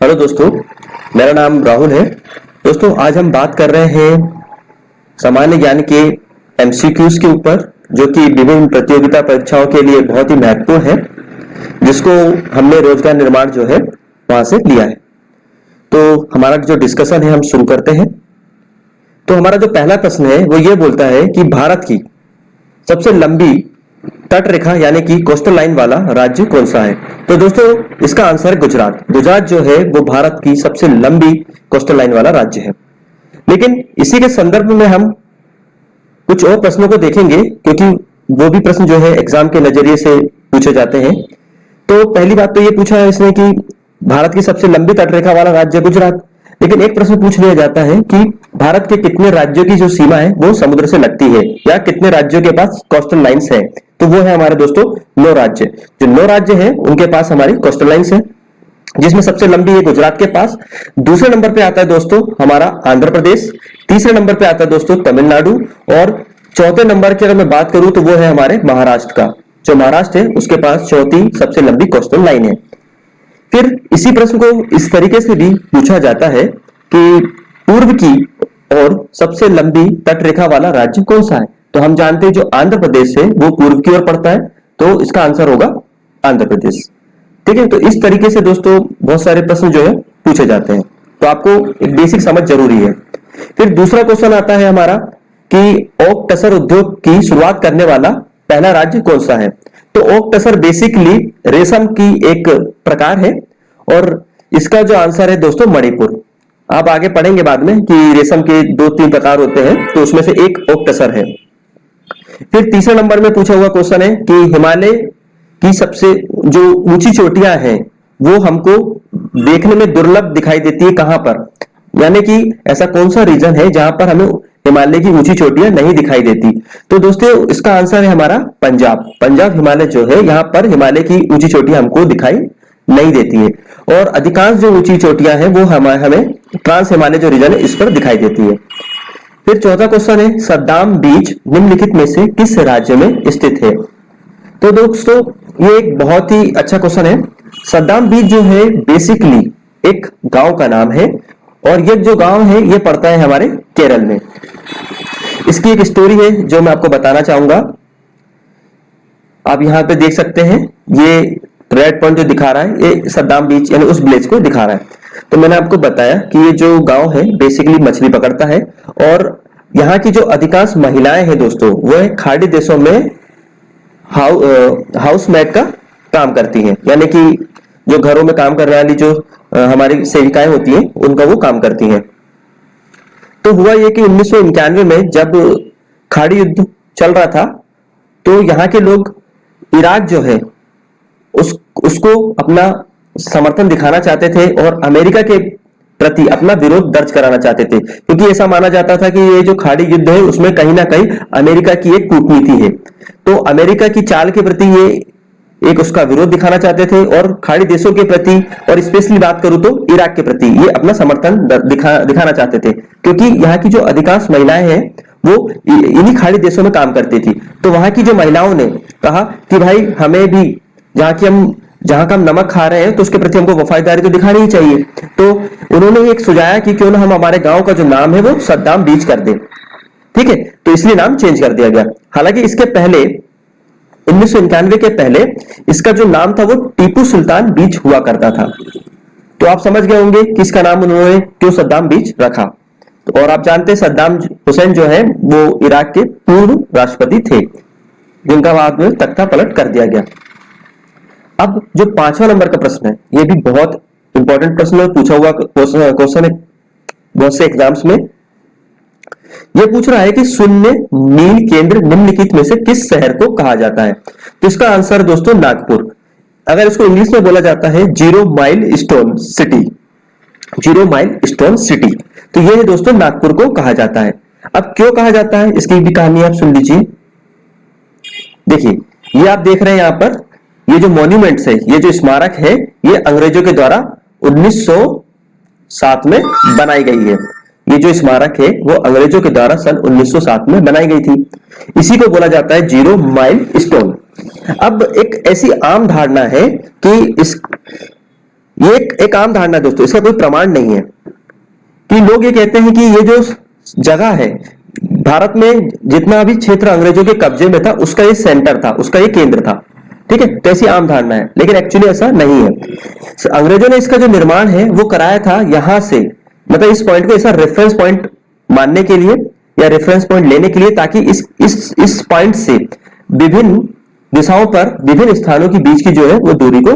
Hello दोस्तों, मेरा नाम राहुल है। दोस्तों, आज हम बात कर रहे हैं सामान्य ज्ञान के एमसीक्यूज के ऊपर, जो कि विभिन्न प्रतियोगिता परीक्षाओं के लिए बहुत ही महत्वपूर्ण है, जिसको हमने रोजगार निर्माण जो है वहां से लिया है। तो हमारा जो डिस्कशन है हम शुरू करते हैं। तो हमारा जो पहला प्रश्न है वो ये बोलता है कि भारत की सबसे लंबी तट रेखा यानी कि कोस्टल लाइन वाला राज्य कौन सा है। तो दोस्तों, इसका आंसर है गुजरात। गुजरात जो है वो भारत की सबसे लंबी कोस्टल लाइन वाला राज्य है। लेकिन इसी के संदर्भ में हम कुछ और प्रश्नों को देखेंगे, क्योंकि वो भी प्रश्न जो है एग्जाम के नजरिए से पूछे जाते हैं। तो पहली बात तो ये पूछा है इसने कि भारत की सबसे लंबी तटरेखा वाला राज्य गुजरात। लेकिन एक प्रश्न पूछ लिया जाता है कि भारत के कितने राज्यों की जो सीमा है वो समुद्र से लगती है, या कितने राज्यों के पास कोस्टल लाइंस है। तो वो है हमारे दोस्तों 9 राज्य। जो 9 राज्य हैं उनके पास हमारी कोस्टल लाइंस है, जिसमें सबसे लंबी है गुजरात के पास। दूसरे नंबर पे आता है दोस्तों हमारा आंध्र प्रदेश। तीसरे नंबर पे आता है दोस्तों तमिलनाडु। और चौथे नंबर की अगर मैं बात करूं तो वो है हमारे महाराष्ट्र का। जो महाराष्ट्र है उसके पास चौथी सबसे लंबी कोस्टल लाइन है। फिर इसी प्रश्न को इस तरीके से भी पूछा जाता है कि पूर्व की और सबसे लंबी तटरेखा वाला राज्य कौन सा है। तो हम जानते हैं जो आंध्र प्रदेश है वो पूर्व की ओर पड़ता है, तो इसका आंसर होगा आंध्र प्रदेश। ठीक है, तो इस तरीके से दोस्तों बहुत सारे प्रश्न जो है पूछे जाते हैं, तो आपको एक बेसिक समझ जरूरी है। फिर दूसरा क्वेश्चन आता है हमारा कि ओक टसर उद्योग की शुरुआत करने वाला पहला राज्य कौन सा है। तो ओक टसर बेसिकली रेशम की एक प्रकार है, और इसका जो आंसर है दोस्तों मणिपुर। आप आगे पढ़ेंगे बाद में कि रेशम के 2-3 प्रकार होते हैं, तो उसमें से एक ओक टसर है। फिर तीसरे नंबर में पूछा हुआ क्वेश्चन है कि हिमालय की सबसे जो ऊंची चोटियां हैं वो हमको देखने में दुर्लभ दिखाई देती है कहां पर, यानी कि ऐसा कौन सा रीजन है जहां पर हमें हिमालय की ऊंची चोटियां नहीं दिखाई देती। तो दोस्तों इसका आंसर है हमारा पंजाब। पंजाब हिमालय जो है यहाँ पर हिमालय की ऊंची चोटियां हमको दिखाई नहीं देती है, और अधिकांश जो ऊंची चोटियां हैं वो हमें ट्रांस हिमालय जो रीजन है इस पर दिखाई देती है। फिर चौथा क्वेश्चन है सद्दाम बीच निम्नलिखित में से किस राज्य में स्थित है। तो दोस्तों ये एक बहुत ही अच्छा क्वेश्चन है। सद्दाम बीच जो है बेसिकली एक गांव का नाम है, और ये जो गांव है ये पड़ता है हमारे केरल में। इसकी एक स्टोरी है जो मैं आपको बताना चाहूंगा। आप यहाँ पे देख सकते हैं, ये रेड पॉइंट जो दिखा रहा है ये सद्दाम बीच यानी उस विलेज को दिखा रहा है। तो मैंने आपको बताया कि ये जो गांव है बेसिकली मछली पकड़ता है, और यहाँ की जो अधिकांश महिलाएं हैं दोस्तों वो खाड़ी देशों में हाउस मेड का काम करती हैं, यानी कि जो घरों में काम करने वाली जो हमारी सेविकाएं होती हैं उनका वो काम करती हैं। तो हुआ ये कि 1991 में जब खाड़ी युद्ध चल रहा था, तो यहाँ के लोग इराक जो है उसको अपना समर्थन दिखाना चाहते थे और अमेरिका के प्रति अपना विरोध दर्ज कराना चाहते थे, क्योंकि ऐसा माना जाता था कि ये जो खाड़ी युद्ध है उसमें कहीं ना कहीं अमेरिका की एक कूटनीति है। तो अमेरिका की चाल के प्रति ये एक उसका विरोध दिखाना चाहते थे, और खाड़ी देशों के प्रति और स्पेशली बात करूं तो इराक के प्रति ये अपना समर्थन दिखाना चाहते थे, क्योंकि यहाँ की जो अधिकांश महिलाएं हैं वो इन्हीं खाड़ी देशों में काम करती थी। तो वहां की जो महिलाओं ने कहा कि भाई हमें भी जहां का हम नमक खा रहे हैं तो उसके प्रति हमको वफादारी तो दिखानी ही चाहिए। तो उन्होंने एक सुझाया कि क्यों ना हम हमारे गांव का जो नाम है वो सद्दाम बीच कर दें। ठीक है, तो इसलिए नाम चेंज कर दिया गया। हालांकि इसके पहले 1991 के पहले इसका जो नाम था वो टीपू सुल्तान बीच हुआ करता था। तो आप समझ गए होंगे कि इसका नाम उन्होंने क्यों सद्दाम बीच रखा। तो और आप जानते हैं सद्दाम हुसैन जो है वो इराक के पूर्व राष्ट्रपति थे, जिनका बाद में तख्ता पलट कर दिया गया। अब जो 5वां नंबर का प्रश्न है ये भी बहुत इंपॉर्टेंट प्रश्न है, पूछा हुआ क्वेश्चन है बहुत से एग्जाम्स में। ये पूछ रहा है कि शून्य मील केंद्र निम्नलिखित में से किस शहर को कहा जाता है। तो इसका आंसर दोस्तों नागपुर। अगर इसको इंग्लिश में बोला जाता है 0 mile stone city. 0 mile stone city, तो ये दोस्तों नागपुर को कहा जाता है। अब क्यों कहा जाता है इसकी भी कहानी आप सुन लीजिए। देखिए, ये आप देख रहे हैं यहाँ पर ये जो मॉन्यूमेंट्स है, ये जो स्मारक है, ये अंग्रेजों के द्वारा 1907 में बनाई गई है। ये जो स्मारक है वो अंग्रेजों के द्वारा सन 1907 में बनाई गई थी। इसी को बोला जाता है 0 माइल स्टोन। अब एक ऐसी आम धारणा है कि ये एक आम धारणा है दोस्तों, इसका कोई प्रमाण नहीं है। कि लोग ये कहते हैं कि ये जो जगह है भारत में, जितना भी क्षेत्र अंग्रेजों के कब्जे में था उसका ये सेंटर था, उसका ये केंद्र था। ठीक है, तो ऐसी आम धारणा है, लेकिन एक्चुअली ऐसा नहीं है। अंग्रेजों ने इसका जो निर्माण है वो कराया था यहां से, मतलब इस पॉइंट को ऐसा रेफरेंस पॉइंट मानने के लिए या रेफरेंस पॉइंट लेने के लिए, ताकि इस पॉइंट से विभिन्न दिशाओं पर विभिन्न स्थानों के बीच की जो है वो दूरी को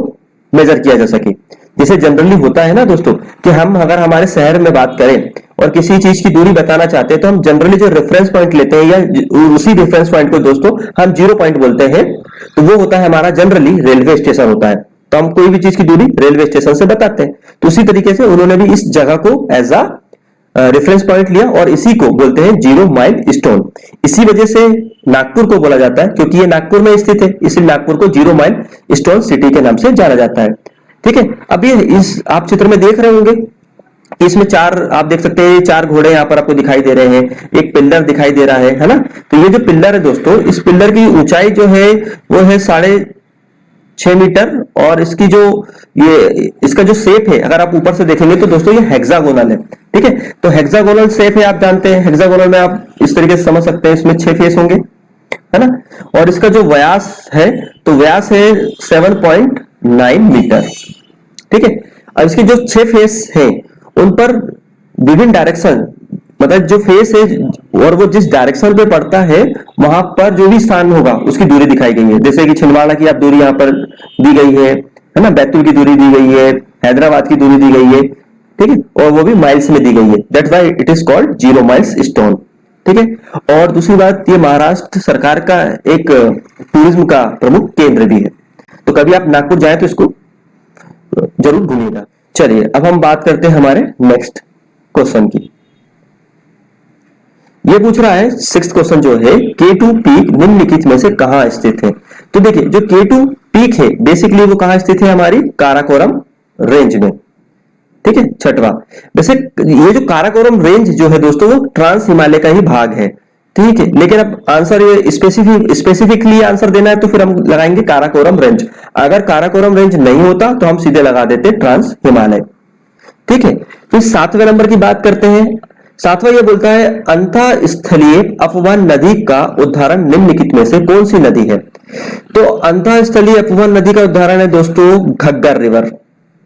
मेजर किया जा सके। जैसे जनरली होता है ना दोस्तों कि हम अगर हमारे शहर में बात करें और किसी चीज की दूरी बताना चाहते हैं तो हम जनरली जो रेफरेंस पॉइंट लेते हैं या उसी रेफरेंस पॉइंट को दोस्तों हम 0 पॉइंट बोलते हैं, तो वो होता है हमारा जनरली रेलवे स्टेशन होता है। तो हम कोई भी चीज की दूरी रेलवे स्टेशन से बताते हैं। तो उसी तरीके से उन्होंने भी इस जगह को एज अ रेफरेंस पॉइंट लिया और इसी को बोलते हैं 0 माइल स्टोन। इसी वजह से नागपुर को बोला जाता है, क्योंकि ये नागपुर में स्थित है, इसलिए नागपुर को 0 माइल स्टोन सिटी के नाम से जाना जाता है। ठीक है, अब ये इस आप चित्र में देख रहे होंगे, इसमें 4 आप देख सकते हैं, 4 घोड़े यहाँ पर आपको दिखाई दे रहे हैं, एक पिल्लर दिखाई दे रहा है ना। तो ये जो पिल्लर है दोस्तों, इस पिल्लर की ऊंचाई जो है वो है 6.5 मीटर, और इसकी जो इसका जो शेप है अगर आप ऊपर से देखेंगे तो दोस्तों ये हेक्सागोनल है। ठीक है, तो हेक्सागोनल शेप है, आप जानते हैं हेक्सागोनल में आप इस तरीके से समझ सकते हैं, इसमें 6 फेस होंगे, है ना। और इसका जो व्यास है तो व्यास है 7.9 मीटर। ठीक है, अब इसके जो 6 फेस है उन पर विभिन्न डायरेक्शन, मतलब जो फेस है और वो जिस डायरेक्शन पे पड़ता है वहां पर जो भी स्थान होगा उसकी दूरी दिखाई गई है। जैसे कि छिंदवाड़ा की आप दूरी यहाँ पर दी गई है ना, बैतूल की दूरी दी गई है, हैदराबाद की दूरी दी गई है। ठीक है, और वो भी माइल्स में दी गई है, that's why it is called 0 miles stone. ठीक है, और दूसरी बात, ये महाराष्ट्र सरकार का एक टूरिज्म का प्रमुख केंद्र भी है। तो कभी आप नागपुर जाए तो इसको जरूर घूमिएगा। चलिए अब हम बात करते हैं हमारे नेक्स्ट क्वेश्चन की। ये पूछ रहा है 6th क्वेश्चन जो है, K2 पीक निम्नलिखित में से कहां स्थित है। तो देखिए जो K2 पीक है बेसिकली वो कहां स्थित है, हमारी काराकोरम रेंज में। ठीक है, 6वां, वैसे ये जो काराकोरम रेंज जो है दोस्तों वो ट्रांस हिमालय का ही भाग है। ठीक है, लेकिन अब आंसर ये स्पेसिफिकली आंसर देना है तो फिर हम लगाएंगे काराकोरम रेंज। अगर काराकोरम रेंज नहीं होता तो हम सीधे लगा देते ट्रांस हिमालय। ठीक है, फिर 7वें नंबर की बात करते हैं। 7वां ये बोलता है अंतःस्थलीय अपवन नदी का उदाहरण निम्नलिखित में से कौन सी नदी है। तो अंतःस्थलीय अपवन नदी का उदाहरण है दोस्तों घग्गर रिवर।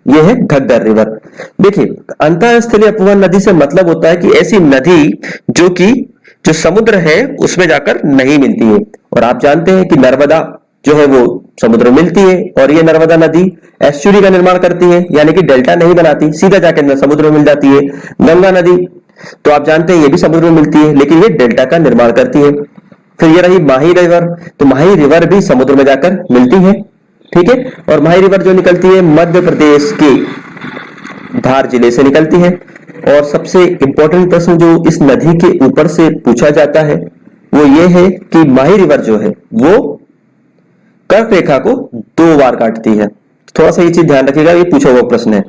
ये है घग्गर रिवर। देखिए अंतःस्थलीय अपवन नदी से मतलब होता है कि ऐसी नदी जो समुद्र है उसमें जाकर नहीं मिलती है। और आप जानते हैं कि नर्मदा जो है वो समुद्र में मिलती है, और ये नर्मदा नदी एस्चुरी का निर्माण करती है, यानी कि डेल्टा नहीं बनाती, सीधा जाकर समुद्र में मिल जाती है। गंगा नदी तो आप जानते हैं ये भी समुद्र में मिलती है, लेकिन ये डेल्टा का निर्माण करती है। फिर ये रही माही रिवर, तो माही रिवर भी समुद्र में जाकर मिलती है। ठीक है, और माही रिवर जो निकलती है मध्य प्रदेश के धार जिले से निकलती है। और सबसे इंपॉर्टेंट प्रश्न जो इस नदी के ऊपर से पूछा जाता है वो ये है कि माही रिवर जो है वो कर्क रेखा को 2 बार काटती है। थोड़ा सा ये चीज ध्यान रखिएगा, ये पूछा हुआ प्रश्न है।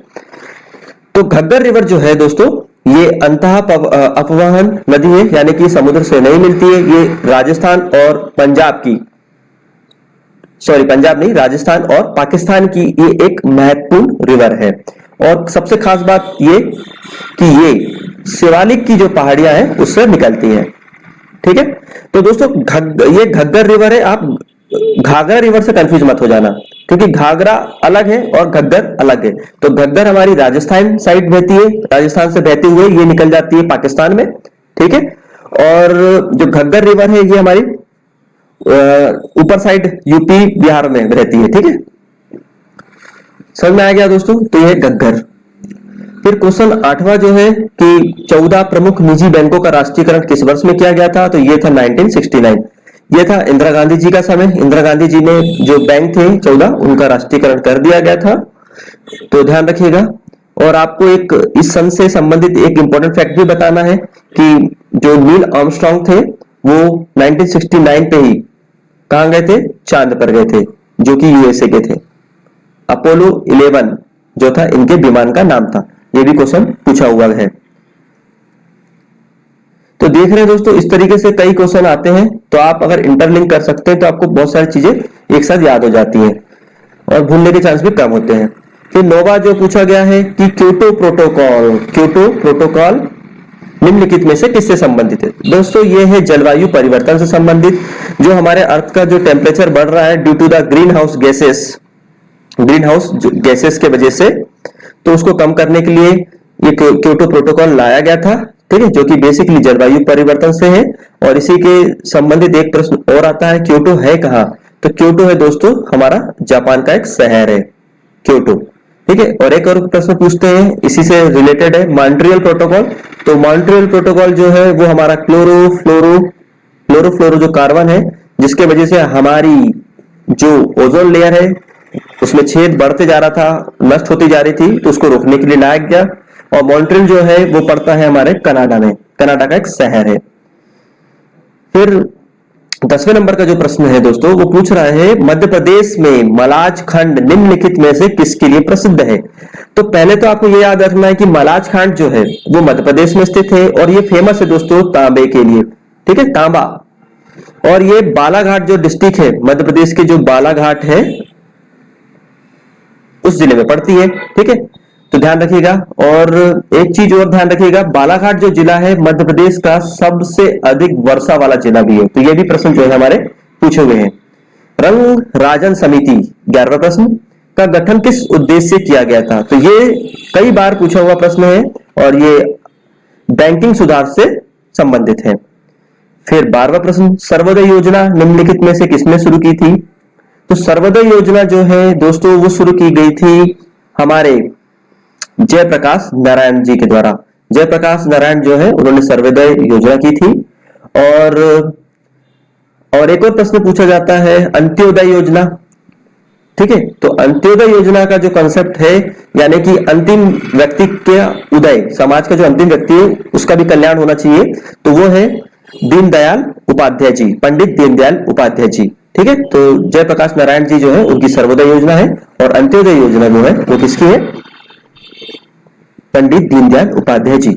तो घग्गर रिवर जो है दोस्तों ये अंतः अपवहन नदी है, यानी कि समुद्र से नहीं मिलती है। ये राजस्थान और पंजाब नहीं, राजस्थान और पाकिस्तान की ये एक महत्वपूर्ण रिवर है। और सबसे खास बात ये कि ये शिवालिक की जो पहाड़ियां हैं उससे निकलती है। ठीक है, तो दोस्तों ये घग्गर रिवर है। आप घाघरा रिवर से कंफ्यूज मत हो जाना, क्योंकि घाघरा अलग है और घग्गर अलग है। तो घग्गर हमारी राजस्थान साइड बहती है, राजस्थान से बहते हुए ये निकल जाती है पाकिस्तान में। ठीक है, और जो घग्गर रिवर है ये हमारी ऊपर साइड यूपी बिहार में रहती है। ठीक है, समझ में आ गया दोस्तों। तो ये घग्गर। फिर क्वेश्चन 8वां जो है कि 14 प्रमुख निजी बैंकों का राष्ट्रीयकरण किस वर्ष में किया गया था। तो ये था 1969। ये था इंदिरा गांधी जी का समय। इंदिरा गांधी जी ने जो बैंक थे 14 उनका राष्ट्रीयकरण कर दिया गया था, तो ध्यान रखिएगा। और आपको एक इस सन से संबंधित एक इंपॉर्टेंट फैक्ट भी बताना है कि जो नील आर्मस्ट्रांग थे वो 1969 पे ही कहां गए थे, चांद पर गए थे, जो कि यूएसए के थे। अपोलो 11 जो था इनके विमान का नाम था। ये भी क्वेश्चन पूछा हुआ है। तो देख रहे हैं दोस्तों इस तरीके से कई क्वेश्चन आते हैं, तो आप अगर इंटरलिंक कर सकते हैं तो आपको बहुत सारी चीजें एक साथ याद हो जाती है और भूलने के चांस भी कम होते हैं। फिर नौवा जो पूछा गया है कि क्योटो प्रोटोकॉल निम्नलिखित में से किससे संबंधित है। दोस्तों ये है जलवायु परिवर्तन से संबंधित, जो हमारे अर्थ का जो टेम्परेचर बढ़ रहा है due to the green house gases के वजह से, तो उसको कम करने के लिए ये क्योटो प्रोटोकॉल लाया गया था। ठीक है, जो कि बेसिकली जलवायु परिवर्तन से है। और इसी के संबंधित एक प्रश्न और आता है, क्योटो है कहाँ? तो क्योटो है दोस्तों हमारा जापान का एक शहर है क्योटो। ठीक है, और एक और प्रश्न पूछते हैं इसी से रिलेटेड है, मॉन्ट्रियल प्रोटोकॉल। तो मॉन्ट्रियल प्रोटोकॉल जो है वो हमारा क्लोरोफ्लोरो जो कार्बन है, जिसके वजह से हमारी जो ओजोन लेयर है उसमें छेद बढ़ते जा रहा था, नष्ट होती जा रही थी, तो उसको रोकने के लिए लाया गया। और मॉन्ट्रियल जो है वो पड़ता है हमारे कनाडा में, कनाडा का एक शहर है। फिर 10वें नंबर का जो प्रश्न है दोस्तों वो पूछ रहा है, मध्य प्रदेश में मलाज खंड निम्नलिखित में से किसके लिए प्रसिद्ध है। तो पहले तो आपको ये याद रखना है कि मलाज खंड जो है वो मध्य प्रदेश में स्थित है और ये फेमस है दोस्तों तांबे के लिए। ठीक है, तांबा। और ये बालाघाट जो डिस्ट्रिक्ट है मध्य प्रदेश के, जो बालाघाट है उस जिले में पड़ती है। ठीक है, तो ध्यान रखिएगा। और एक चीज और ध्यान रखिएगा, बालाघाट जो जिला है मध्य प्रदेश का सबसे अधिक वर्षा वाला जिला भी है। तो ये भी प्रश्न जो है हमारे पूछे हुए हैं। रंग राजन समिति 11वां प्रश्न का गठन किस उद्देश्य से किया गया था। तो ये कई बार पूछा हुआ प्रश्न है और ये बैंकिंग सुधार से संबंधित है। फिर 12वां प्रश्न, सर्वोदय योजना निम्नलिखित में से किसने शुरू की थी। तो सर्वोदय योजना जो है दोस्तों वो शुरू की गई थी हमारे जयप्रकाश नारायण जी के द्वारा। जयप्रकाश नारायण जो है उन्होंने सर्वोदय योजना की थी। और एक और प्रश्न पूछा जाता है, अंत्योदय योजना। ठीक है, तो अंत्योदय योजना का जो कंसेप्ट है, यानी कि अंतिम व्यक्ति के उदय, समाज का जो अंतिम व्यक्ति है उसका भी कल्याण होना चाहिए, तो वो है दीनदयाल उपाध्याय जी, पंडित दीनदयाल उपाध्याय जी। ठीक है, तो जयप्रकाश नारायण जी जो है उनकी सर्वोदय योजना है और अंत्योदय योजना जो है वो किसकी है, पंडित दीनदयाल उपाध्याय जी।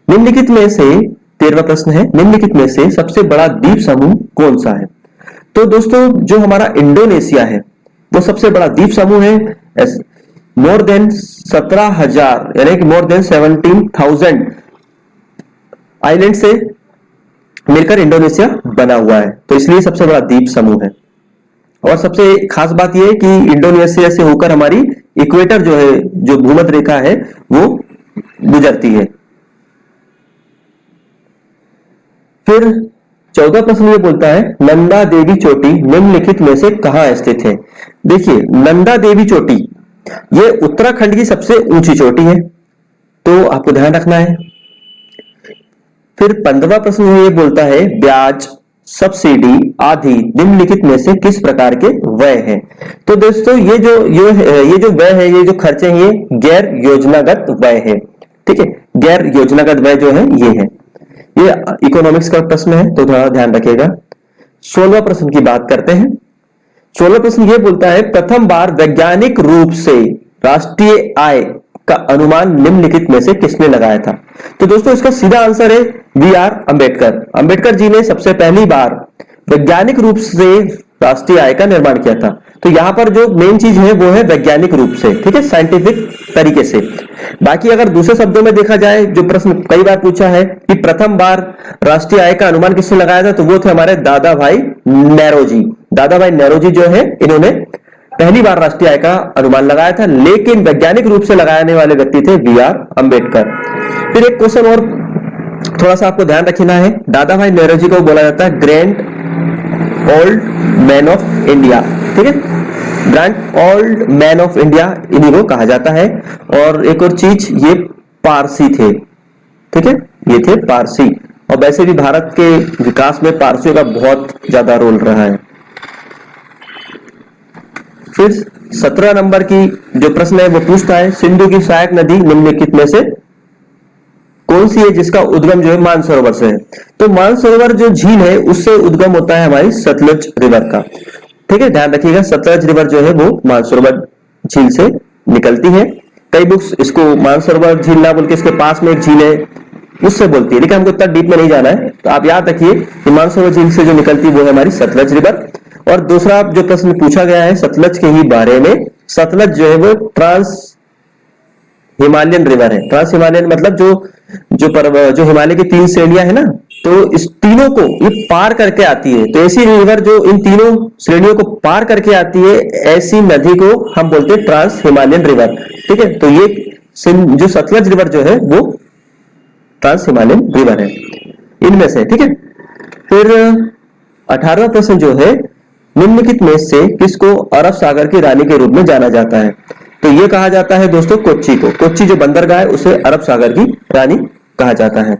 निम्नलिखित में से 13वां प्रश्न है, निम्नलिखित में से सबसे बड़ा द्वीप समूह कौन सा है। तो दोस्तों जो हमारा इंडोनेशिया है वो सबसे बड़ा द्वीप समूह है। मोर देन 17,000 यानी कि मोर देन 17,000 आइलैंड से मिलकर इंडोनेशिया बना हुआ है, तो इसलिए सबसे बड़ा द्वीप समूह है। और सबसे खास बात यह है कि इंडोनेशिया से होकर हमारी इक्वेटर जो है, जो भूमध्य रेखा है वो गुजरती है। फिर 14वां प्रश्न ये बोलता है, नंदा देवी चोटी निम्नलिखित में से कहां स्थित है। देखिए नंदा देवी चोटी ये उत्तराखंड की सबसे ऊंची चोटी है, तो आपको ध्यान रखना है। फिर 15वां प्रश्न ये बोलता है, ब्याज सब्सिडी आदि निम्नलिखित में से किस प्रकार के व्यय हैं। तो दोस्तों ये जो व्यय है, ये जो खर्चे हैं, ये गैर योजनागत व्यय है। ठीक है, गैर योजनागत व्यय जो है ये है, ये इकोनॉमिक्स का प्रश्न है, तो थोड़ा ध्यान रखिएगा। 16वां प्रश्न की बात करते हैं। 16वां प्रश्न ये बोलता है, प्रथम बार वैज्ञानिक रूप से राष्ट्रीय आय का अनुमान निम्नलिखित में से किसने लगाया था। तो दोस्तों इसका सीधा आंसर है VR अंबेडकर। अंबेडकर जी ने सबसे पहली बार वैज्ञानिक रूप से राष्ट्रीय आय का निर्माण किया था। तो यहां पर जो मेन चीज है वो है वैज्ञानिक रूप से, ठीक है, साइंटिफिक तरीके से। बाकी अगर दूसरे शब्दों में देखा जाए, जो प्रश्न कई बार पूछा है कि प्रथम बार राष्ट्रीय आय का अनुमान किसने लगाया था, तो वो थे हमारे दादा भाई नेरोजी। दादा भाई नेरोजी जो है इन्होंने पहली बार राष्ट्रीय आय का अनुमान लगाया था, लेकिन वैज्ञानिक रूप से लगाने वाले व्यक्ति थे VR अंबेडकर। फिर एक क्वेश्चन और थोड़ा सा आपको ध्यान रखना है, दादा भाई नेरोजी को बोला जाता है grand old man of India. ठीक है, grand old man of India इन्हीं को कहा जाता है। और एक और चीज, ये पारसी थे। ठीक है, ये थे पारसी, और वैसे भी भारत के विकास में पारसियों का बहुत ज्यादा रोल रहा है। फिर 17 नंबर की जो प्रश्न है वो पूछता है, सिंधु की सहायक नदी निम्नलिखित में से कौन सी है जिसका उद्गम जो है मानसरोवर से है। तो मानसरोवर जो झील है उससे उद्गम होता है हमारी सतलुज रिवर का। ठीक है, ध्यान रखिएगा, सतलुज रिवर जो है वो मानसरोवर झील से निकलती है। कई बुक्स इसको मानसरोवर झील ना बोल के इसके पास में एक झील है उससे बोलती है, लेकिन हमको इतना डीप में नहीं जाना है। तो आप याद रखिए कि मानसरोवर झील से जो निकलती है वो है हमारी सतलुज रिवर। और दूसरा जो प्रश्न पूछा गया है सतलज के ही बारे में, सतलज जो है वो ट्रांस हिमालयन रिवर है। ट्रांस हिमालयन मतलब जो हिमालय की 3 श्रेणियां है ना, तो इस तीनों को ये पार करके आती है। तो ऐसी रिवर जो इन तीनों श्रेणियों को पार करके आती है, ऐसी नदी को हम बोलते हैं ट्रांस हिमालयन रिवर। ठीक है, तो ये जो सतलज रिवर जो है वो ट्रांस हिमालयन रिवर है इनमें से। ठीक है, फिर 18वां प्रश्न जो है, निम्नलिखित में से किसको अरब सागर की रानी के रूप में जाना जाता है? तो ये कहा जाता है दोस्तों कोच्चि को। कोच्चि जो बंदरगाह है उसे अरब सागर की रानी कहा जाता है।